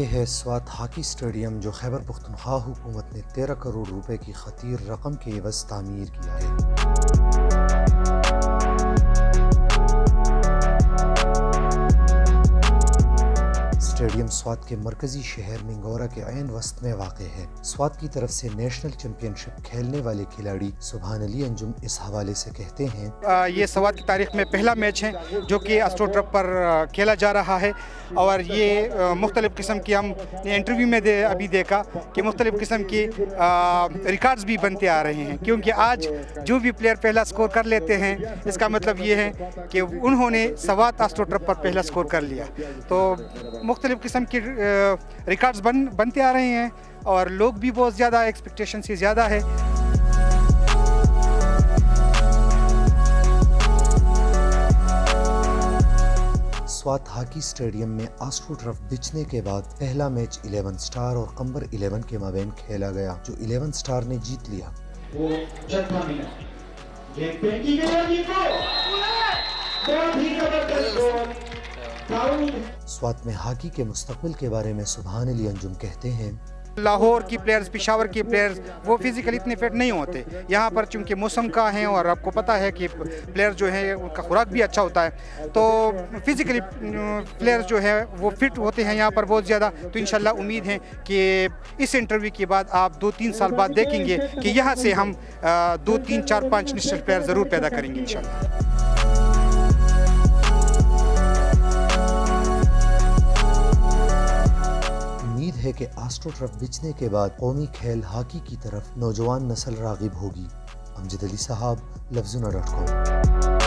ये है Swat hockey stadium जो खैबर पख्तूनख्वा हुकूमत ने 13 करोड़ रुपए की खतीर रकम के एवज तामीर किया है। स्टेडियम स्वात के मरकजी शहर मिंगोरा के ऐन वस्त में वाक़ है। स्वात की तरफ से नेशनल चैंपियनशिप खेलने वाले खिलाड़ी सुभान अली अंजुम इस हवाले से कहते हैं, ये स्वात की तारीख में पहला मैच है जो कि एस्ट्रोटर्फ पर खेला जा रहा है और ये मुख्तलिफ़ किस्म की हम इंटरव्यू में अभी देखा कि मुख्तलिफ़ किस्म की रिकॉर्ड्स भी बनते आ रहे हैं, क्योंकि आज जो भी प्लेयर पहला स्कोर कर लेते हैं इसका मतलब ये है कि उन्होंने स्वात एस्ट्रोटर्फ पर पहला स्कोर कर लिया। तो मुख्तलिफ़ किस्म की रिकॉर्ड्स बनते आ रहे हैं और लोग भी बहुत ज़्यादा एक्सपेक्टेशन से ज़्यादा है। स्वात हॉकी स्टेडियम में एस्ट्रोटर्फ बिछने के बाद पहला मैच 11 स्टार और कंबर 11 के माबैन खेला गया, जो 11 स्टार ने जीत लिया। स्वात में हॉकी के मुस्तकबिल के बारे में सुभान अली अंजुम कहते हैं, लाहौर की प्लेयर्स, पेशावर की प्लेयर्स वो फिजिकली इतने फिट नहीं होते। यहाँ पर चूंकि मौसम का है और आपको पता है कि प्लेयर जो है उनका खुराक भी अच्छा होता है, तो फिजिकली प्लेयर्स जो है वो फिट होते हैं यहाँ पर बहुत ज़्यादा। तो इंशाल्लाह उम्मीद है कि इस इंटरव्यू के बाद आप 2-3 साल बाद देखेंगे कि यहाँ से हम 2, 3, 4, 5 नेशनल प्लेयर ज़रूर पैदा करेंगे इंशाल्लाह। है कि एस्ट्रोटर्फ बिछने के बाद कौमी खेल हॉकी की तरफ नौजवान नस्ल रागिब होगी। अमजद अली साहब, लफ्ज़ुना.com।